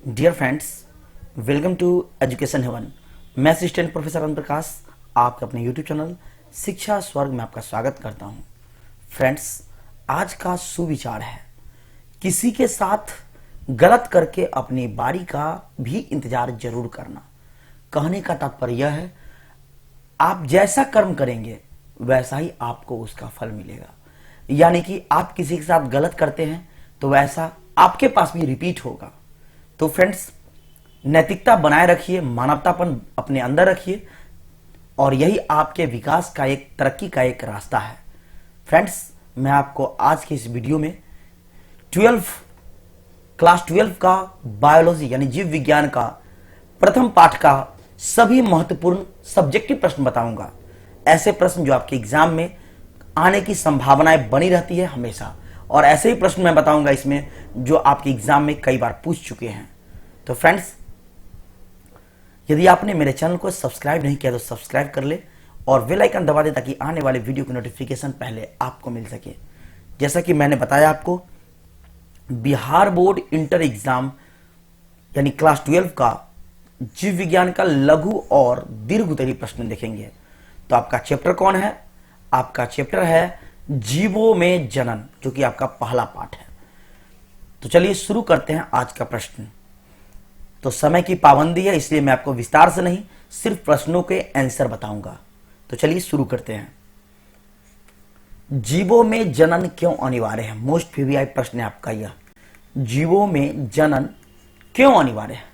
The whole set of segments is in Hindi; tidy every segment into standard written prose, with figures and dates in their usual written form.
Dear friends, welcome to education heaven. मैं असिस्टेंट प्रोफेसर अनंत प्रकाश आपके अपने यूट्यूब चैनल शिक्षा स्वर्ग में आपका स्वागत करता हूं। फ्रेंड्स, आज का सुविचार है, किसी के साथ गलत करके अपनी बारी का भी इंतजार जरूर करना। कहने का तात्पर्य यह है, आप जैसा कर्म करेंगे वैसा ही आपको उसका फल मिलेगा। यानी कि आप किसी के साथ गलत करते हैं तो वैसा आपके पास भी रिपीट होगा। तो फ्रेंड्स, नैतिकता बनाए रखिए, मानवतापन अपने अंदर रखिए और यही आपके विकास का एक, तरक्की का एक रास्ता है। फ्रेंड्स, मैं आपको आज के इस वीडियो में क्लास 12 का बायोलॉजी यानी जीव विज्ञान का प्रथम पाठ का सभी महत्वपूर्ण सब्जेक्टिव प्रश्न बताऊंगा। ऐसे प्रश्न जो आपके एग्जाम में आने की संभावनाएं बनी रहती है हमेशा, और ऐसे ही प्रश्न मैं बताऊंगा इसमें जो आपके एग्जाम में कई बार पूछ चुके हैं। तो फ्रेंड्स, यदि आपने मेरे चैनल को सब्सक्राइब नहीं किया तो सब्सक्राइब कर ले और बेल आइकन दबा दे ताकि आने वाले वीडियो की नोटिफिकेशन पहले आपको मिल सके। जैसा कि मैंने बताया आपको, बिहार बोर्ड इंटर एग्जाम यानी क्लास 12 का जीव विज्ञान का लघु और दीर्घ उत्तरीय प्रश्न देखेंगे। तो आपका चैप्टर कौन है? आपका चैप्टर है जीवों में जनन, जो कि आपका पहला पाठ है। तो चलिए शुरू करते हैं आज का प्रश्न। तो समय की पाबंदी है, इसलिए मैं आपको विस्तार से नहीं, सिर्फ प्रश्नों के आंसर बताऊंगा। तो चलिए शुरू करते हैं। जीवों में जनन क्यों अनिवार्य है? मोस्ट पीवीआई प्रश्न है आपका यह। जीवों में जनन क्यों अनिवार्य है?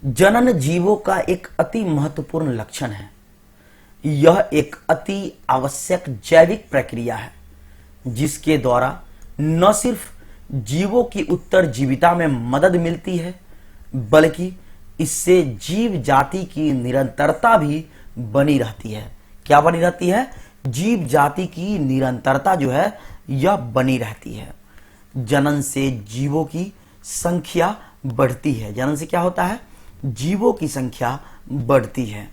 जनन जीवों का एक अति महत्वपूर्ण लक्षण है। यह एक अति आवश्यक जैविक प्रक्रिया है जिसके द्वारा न सिर्फ जीवों की उत्तरजीविता में मदद मिलती है, बल्कि इससे जीव जाति की निरंतरता भी बनी रहती है। क्या बनी रहती है? जीव जाति की निरंतरता जो है यह बनी रहती है। जनन से जीवों की संख्या बढ़ती है। जनन से क्या होता है? जीवों की संख्या बढ़ती है।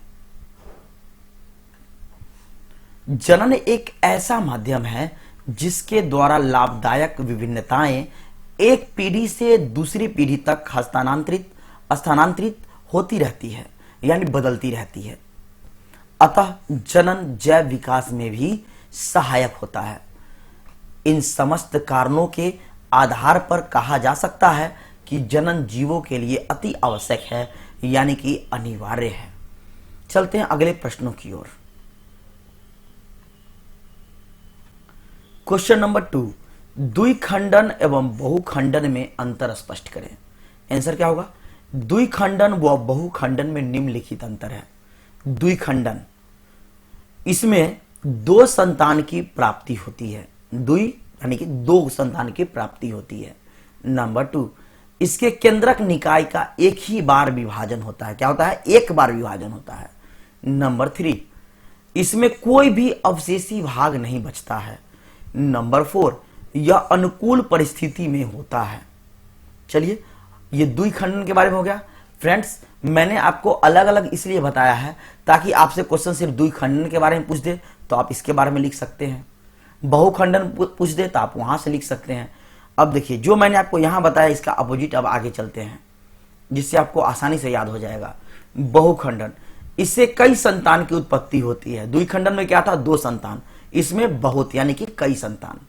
जनन एक ऐसा माध्यम है जिसके द्वारा लाभदायक विभिन्नताएं एक पीढ़ी से दूसरी पीढ़ी तक स्थानांतरित होती रहती है, यानी बदलती रहती है। अतः जनन जैव विकास में भी सहायक होता है। इन समस्त कारणों के आधार पर कहा जा सकता है कि जनन जीवों के लिए अति आवश्यक है, यानी कि अनिवार्य है। चलते हैं अगले प्रश्नों की ओर। क्वेश्चन नंबर 2, द्विखंडन एवं बहुखंडन में अंतर स्पष्ट करें। आंसर क्या होगा? द्विखंडन व बहुखंडन में निम्नलिखित अंतर है। द्विखंडन, इसमें दो संतान की प्राप्ति होती है। द्वि यानी कि दो संतान की प्राप्ति होती है। नंबर 2, इसके केंद्रक निकाय का एक ही बार विभाजन होता है। क्या होता है? एक बार विभाजन होता है। नंबर 3, इसमें कोई भी अवशेषी भाग नहीं बचता है। नंबर 4, यह अनुकूल परिस्थिति में होता है। चलिए, ये द्विखंडन के बारे में हो गया। फ्रेंड्स, मैंने आपको अलग अलग इसलिए बताया है ताकि आपसे क्वेश्चन सिर्फ द्विखंडन के बारे में पूछ दे तो आप इसके बारे में लिख सकते हैं, बहुखंडन पूछ दे तो आप वहां से लिख सकते हैं। अब देखिए, जो मैंने आपको यहां बताया इसका अपोजिट अब आगे चलते हैं, जिससे आपको आसानी से याद हो जाएगा। बहुखंडन, इससे कई संतान की उत्पत्ति होती है। द्विखंडन में क्या था? दो संतान, इसमें बहुत यानी कि कई संतान।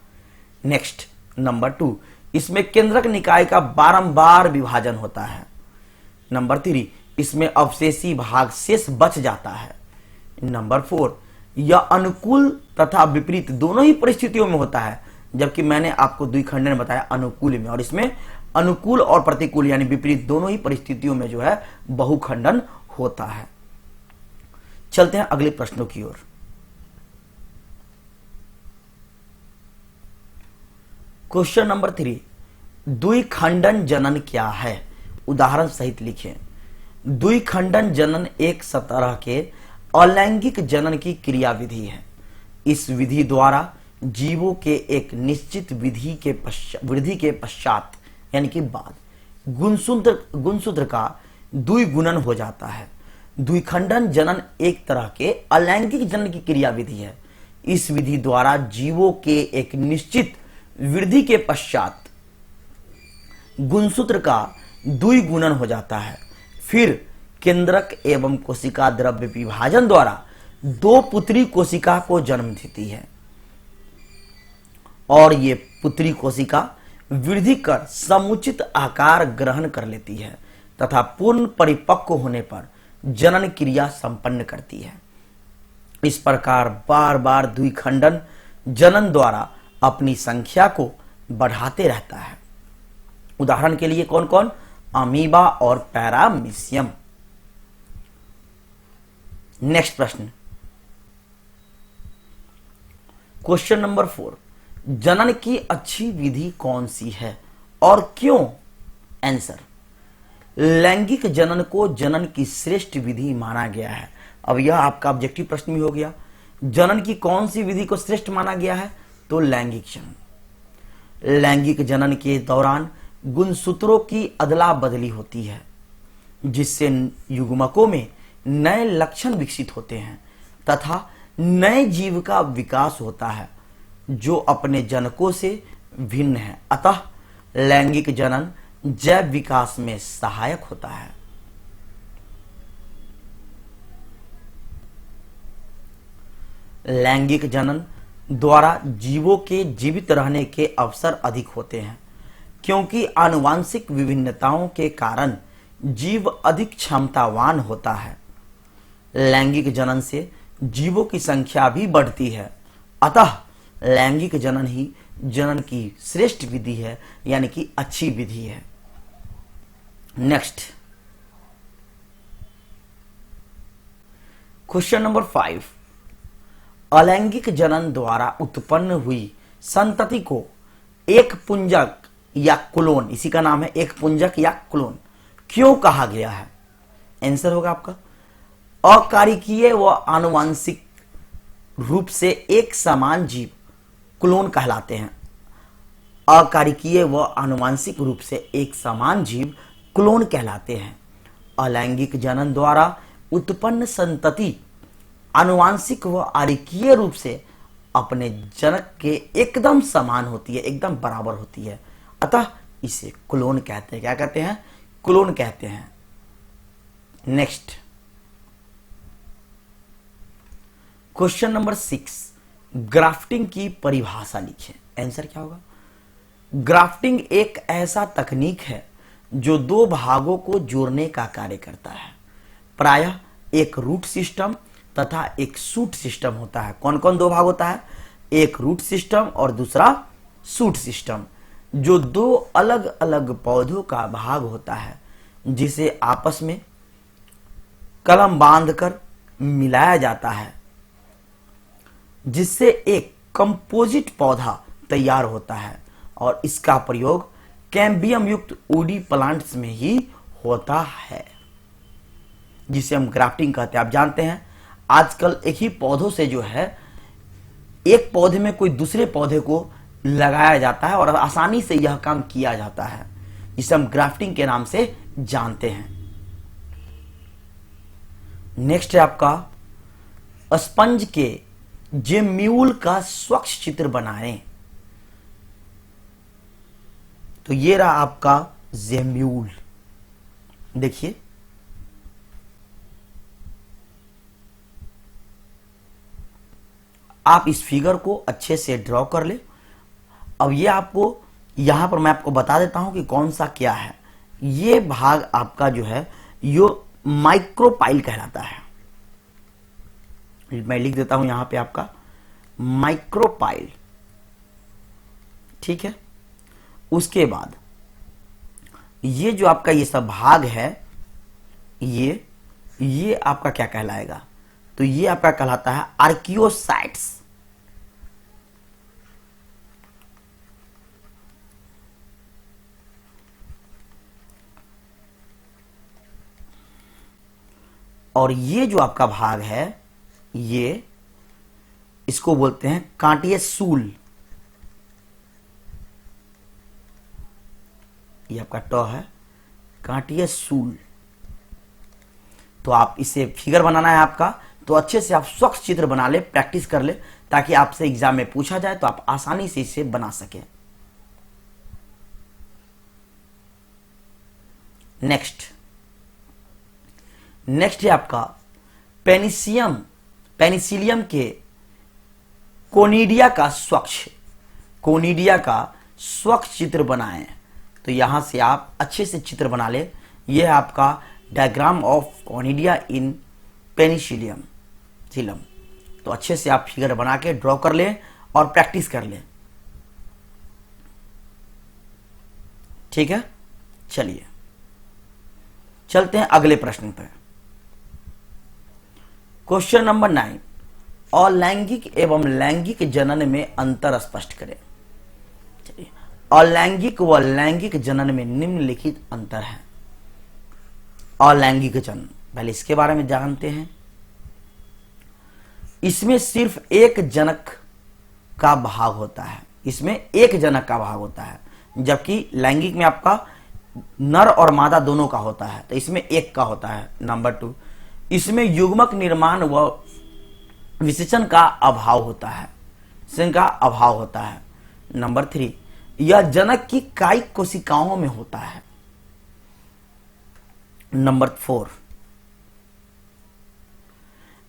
नेक्स्ट, नंबर 2, इसमें केंद्रक निकाय का बारंबार विभाजन होता है। नंबर 3, इसमें अवशेषी भाग शेष बच जाता है। नंबर 4, यह अनुकूल तथा विपरीत दोनों ही परिस्थितियों में होता है, जबकि मैंने आपको द्विखंडन बताया अनुकूल में, और इसमें अनुकूल और प्रतिकूल यानी विपरीत दोनों ही परिस्थितियों में जो है बहुखंडन होता है। चलते हैं अगले प्रश्नों की ओर। क्वेश्चन नंबर 3, द्विखंडन जनन क्या है? उदाहरण सहित लिखें। द्विखंडन जनन एक तरह के अलैंगिक जनन की क्रिया विधि है। इस विधि द्वारा जीवों के एक निश्चित वृद्धि के पश्चात यानी कि बाद गुणसूत्र का द्विगुणन हो जाता है। द्विखंडन जनन एक तरह के अलैंगिक जनन की क्रिया विधि है। इस विधि द्वारा जीवों के एक निश्चित वृद्धि के पश्चात गुणसूत्र का द्विगुणन हो जाता है। फिर केंद्रक एवं कोशिका द्रव्य विभाजन द्वारा दो पुत्री कोशिका को जन्म देती है और ये पुत्री कोशिका वृद्धि कर समुचित आकार ग्रहण कर लेती है तथा पूर्ण परिपक्व होने पर जनन क्रिया संपन्न करती है। इस प्रकार बार बार द्विखंडन जनन द्वारा अपनी संख्या को बढ़ाते रहता है। उदाहरण के लिए कौन कौन? अमीबा और पैरामीशियम। नेक्स्ट प्रश्न, क्वेश्चन नंबर 4, जनन की अच्छी विधि कौन सी है और क्यों? आंसर, लैंगिक जनन को जनन की श्रेष्ठ विधि माना गया है। अब यह आपका ऑब्जेक्टिव प्रश्न भी हो गया, जनन की कौन सी विधि को श्रेष्ठ माना गया है? तो लैंगिक जनन। लैंगिक जनन के दौरान गुणसूत्रों की अदला बदली होती है जिससे युग्मकों में नए लक्षण विकसित होते हैं तथा नए जीव का विकास होता है जो अपने जनकों से भिन्न है। अतः लैंगिक जनन जैव विकास में सहायक होता है। लैंगिक जनन द्वारा जीवों के जीवित रहने के अवसर अधिक होते हैं क्योंकि आनुवांशिक विभिन्नताओं के कारण जीव अधिक क्षमतावान होता है। लैंगिक जनन से जीवों की संख्या भी बढ़ती है। अतः लैंगिक जनन ही जनन की श्रेष्ठ विधि है, यानी कि अच्छी विधि है। नेक्स्ट, क्वेश्चन नंबर 5, अलैंगिक जनन द्वारा उत्पन्न हुई संतति को एक पुंजक या क्लोन, इसी का नाम है एक पुंजक या क्लोन, क्यों कहा गया है? आंसर होगा आपका, अकारिकीय व आनुवांशिक रूप से एक समान जीव क्लोन कहलाते हैं। अकारिकीय व आनुवांशिक रूप से एक समान जीव क्लोन कहलाते हैं। अलैंगिक जनन द्वारा उत्पन्न संतति आनुवांशिक व आरिकीय रूप से अपने जनक के एकदम समान होती है, एकदम बराबर होती है, अतः इसे क्लोन कहते हैं। क्या कहते हैं? क्लोन कहते हैं। नेक्स्ट, क्वेश्चन नंबर 6, ग्राफ्टिंग की परिभाषा लिखें। आंसर क्या होगा? ग्राफ्टिंग एक ऐसा तकनीक है जो दो भागों को जोड़ने का कार्य करता है। प्रायः एक रूट सिस्टम तथा एक शूट सिस्टम होता है। कौन कौन दो भाग होता है? एक रूट सिस्टम और दूसरा शूट सिस्टम, जो दो अलग अलग पौधों का भाग होता है जिसे आपस में कलम बांधकर मिलाया जाता है जिससे एक कंपोजिट पौधा तैयार होता है और इसका प्रयोग कैम्बियम युक्त वुडी प्लांट्स में ही होता है जिसे हम ग्राफ्टिंग कहते हैं। आप जानते हैं आजकल एक ही पौधों से जो है एक पौधे में कोई दूसरे पौधे को लगाया जाता है और आसानी से यह काम किया जाता है, जिसे हम ग्राफ्टिंग के नाम से जानते हैं। नेक्स्ट है आपका स्पंज के जेम्यूल का स्वच्छ चित्र बनाएं। तो ये रहा आपका जेम्यूल, देखिए आप इस फिगर को अच्छे से ड्रॉ कर ले। अब ये आपको यहां पर मैं आपको बता देता हूं कि कौन सा क्या है। ये भाग आपका जो है यो माइक्रोपाइल कहलाता है। मैं लिख देता हूं यहां पे आपका माइक्रोपाइल, ठीक है। उसके बाद ये जो आपका ये सब भाग है ये आपका क्या कहलाएगा? तो ये आपका कहलाता है आर्कियोसाइट्स। और ये जो आपका भाग है ये इसको बोलते हैं कांटीय सूल। ये आपका ट है, कांटीय सूल। तो आप इसे फिगर बनाना है आपका, तो अच्छे से आप स्वच्छ चित्र बना ले, प्रैक्टिस कर ले, ताकि आपसे एग्जाम में पूछा जाए तो आप आसानी से इसे बना सके। नेक्स्ट है आपका पेनिसिलियम के कोनिडिया का स्वच्छ चित्र बनाएं। तो यहां से आप अच्छे से चित्र बना ले। यह है आपका diagram of conidia in Penicillium. तो अच्छे से आप फिगर बना के ड्रॉ कर ले और प्रैक्टिस कर ले। ठीक है, चलिए चलते हैं अगले प्रश्न पर। क्वेश्चन नंबर 9, अलैंगिक एवं लैंगिक जनन में अंतर स्पष्ट करें। चलिए, अलैंगिक व लैंगिक जनन में निम्नलिखित अंतर है। अलैंगिक जनन, पहले इसके बारे में जानते हैं। इसमें सिर्फ एक जनक का भाग होता है, जबकि लैंगिक में आपका नर और मादा दोनों का होता है, तो इसमें एक का होता है। नंबर 2, इसमें युग्मक निर्माण व विसेचन का अभाव होता है। नंबर 3, यह जनक की कायिक कोशिकाओं में होता है। नंबर 4,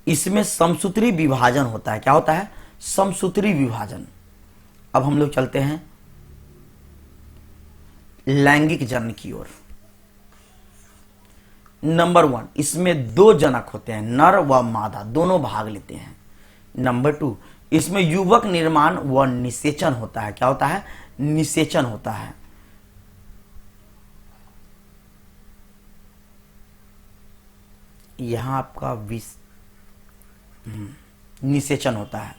इसमें समसूत्री विभाजन होता है। क्या होता है? समसूत्री विभाजन। अब हम लोग चलते हैं लैंगिक जनन की ओर। नंबर 1, इसमें 2 जनक होते हैं, नर व मादा दोनों भाग लेते हैं। नंबर 2, इसमें युग्मक निर्माण व निषेचन होता है। क्या होता है? निषेचन होता है। यहां आपका निषेचन होता है।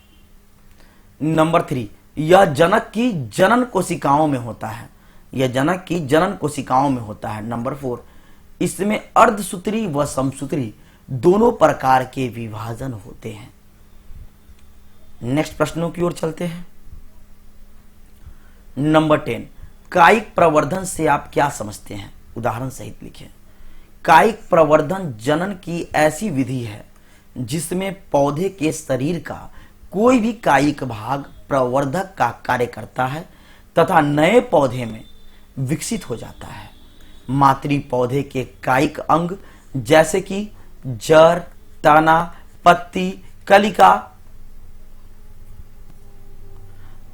नंबर 3, यह जनक की जनन कोशिकाओं में होता है। नंबर 4, इसमें अर्धसूत्री व समसूत्री दोनों प्रकार के विभाजन होते हैं। नेक्स्ट प्रश्नों की ओर चलते हैं। नंबर 10, कायिक प्रवर्धन से आप क्या समझते हैं? उदाहरण सहित लिखें। कायिक प्रवर्धन जनन की ऐसी विधि है जिसमें पौधे के शरीर का कोई भी कायिक भाग प्रवर्धक का कार्य करता है तथा नए पौधे में विकसित हो जाता है। मातृ पौधे के कायिक अंग जैसे कि जड़, तना, पत्ती, कलिका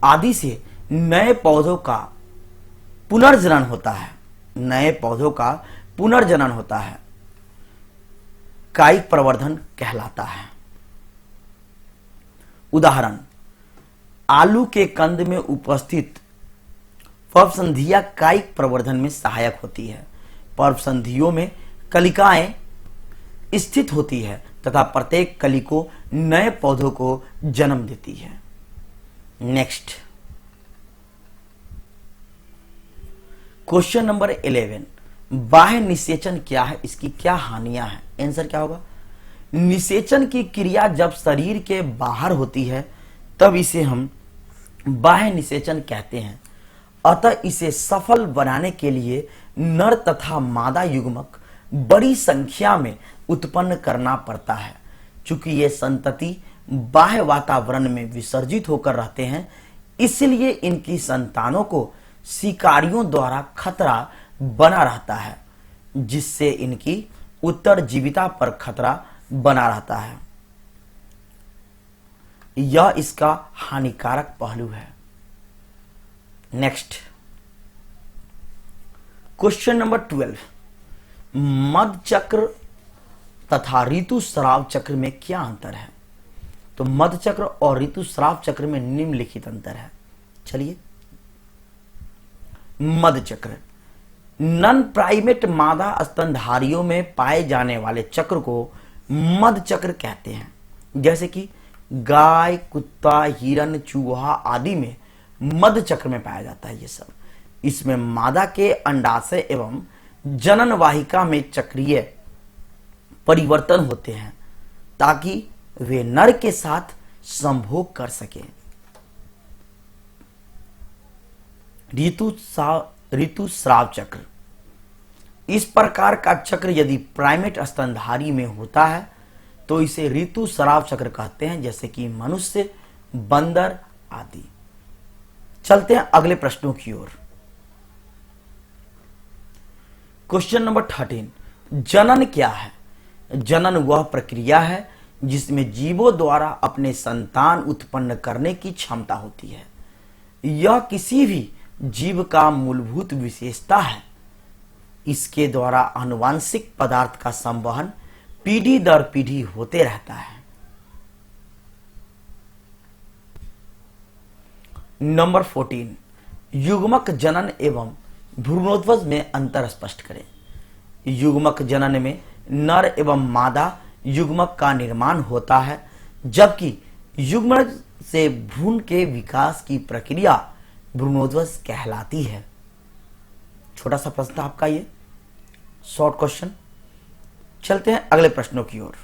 आदि से नए पौधों का पुनर्जनन होता है। कायिक प्रवर्धन कहलाता है। उदाहरण, आलू के कंद में उपस्थित पर्वसंधियां कायिक प्रवर्धन में सहायक होती है। पर्वसंधियों में कलिकाएं स्थित होती है तथा प्रत्येक कली को नए पौधों को जन्म देती है। नेक्स्ट, क्वेश्चन नंबर 11, बाह्य निषेचन क्या है? इसकी क्या हानियां हैं? आंसर क्या होगा? निषेचन की क्रिया जब शरीर के बाहर होती है तब इसे हम बाह्य निषेचन कहते हैं। अतः इसे सफल बनाने के लिए नर तथा मादा युग्मक बड़ी संख्या में उत्पन्न करना पड़ता है। चूंकि ये संतति बाह्य वातावरण में विसर्जित होकर रहते हैं, इसलिए इनकी संतानों को शिकारियों द्वारा खतरा बना रहता है, जिससे इनकी उत्तरजीविता पर खतरा बना रहता है। यह इसका हानिकारक पहलू है। नेक्स्ट, क्वेश्चन नंबर 12, मध चक्र तथा ऋतुस्राव चक्र में क्या अंतर है? तो मध चक्र और ऋतुस्राव चक्र में निम्नलिखित अंतर है। चलिए, मध चक्र नन प्राइमेट मादा स्तनधारियों में पाए जाने वाले चक्र को मध चक्र कहते हैं। जैसे कि गाय, कुत्ता, हिरन, चूहा आदि में मध चक्र में पाया जाता है ये सब। इसमें मादा के अंडाशय एवं जनन वाहिका में चक्रीय परिवर्तन होते हैं ताकि वे नर के साथ संभोग कर सके। ऋतुस्राव चक्र, इस प्रकार का चक्र यदि प्राइमेट स्तनधारी में होता है तो इसे ऋतुस्राव चक्र कहते हैं, जैसे कि मनुष्य, बंदर आदि। चलते हैं अगले प्रश्नों की ओर। क्वेश्चन नंबर 13, जनन क्या है? जनन वह प्रक्रिया है जिसमें जीवों द्वारा अपने संतान उत्पन्न करने की क्षमता होती है। यह किसी भी जीव का मूलभूत विशेषता है। इसके द्वारा आनुवांशिक पदार्थ का संवहन पीढ़ी दर पीढ़ी होते रहता है। नंबर 14, युग्मक जनन एवं भ्रूणोद्भव में अंतर स्पष्ट करें। युग्मक जनन में नर एवं मादा युग्मक का निर्माण होता है, जबकि युग्मक से भ्रूण के विकास की प्रक्रिया भ्रूणोद्भव कहलाती है। छोटा सा प्रश्न था आपका ये, शॉर्ट क्वेश्चन। चलते हैं अगले प्रश्नों की ओर।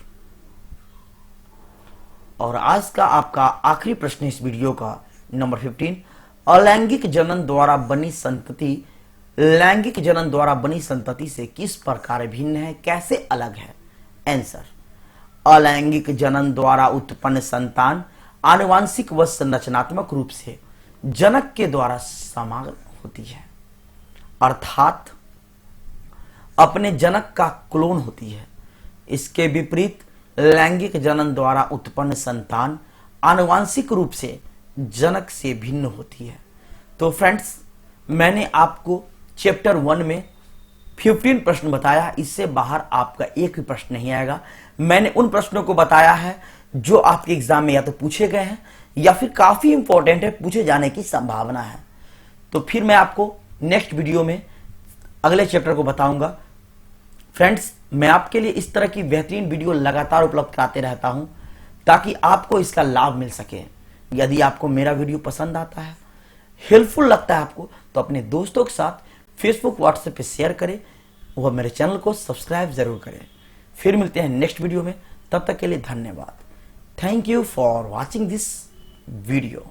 और आज का आपका आखिरी प्रश्न इस वीडियो का, नंबर 15, अलैंगिक जनन द्वारा बनी संतति लैंगिक जनन द्वारा बनी संतति से किस प्रकार भिन्न है, कैसे अलग है? आंसर, अलैंगिक जनन द्वारा उत्पन्न संतान आनुवांशिक व संरचनात्मक रूप से जनक के द्वारा समान होती है, अर्थात अपने जनक का क्लोन होती है। इसके विपरीत लैंगिक जनन द्वारा उत्पन्न संतान आनुवांशिक रूप से जनक से भिन्न होती है। तो फ्रेंड्स, मैंने आपको चैप्टर 1 में 15 प्रश्न बताया, इससे बाहर आपका एक भी प्रश्न नहीं आएगा। मैंने उन प्रश्नों को बताया है जो आपके एग्जाम में या तो पूछे गए हैं या फिर काफी इंपॉर्टेंट है, पूछे जाने की संभावना है। तो फिर मैं आपको नेक्स्ट वीडियो में अगले चैप्टर को बताऊंगा। फ्रेंड्स, मैं आपके लिए इस तरह की बेहतरीन वीडियो लगातार उपलब्ध कराते रहता हूं ताकि आपको इसका लाभ मिल सके। यदि आपको मेरा वीडियो पसंद आता है, हेल्पफुल लगता है आपको, तो अपने दोस्तों के साथ फेसबुक, व्हाट्सएप पे शेयर करें, वह मेरे चैनल को सब्सक्राइब जरूर करें। फिर मिलते हैं नेक्स्ट वीडियो में, तब तक के लिए धन्यवाद। Thank you for watching this video.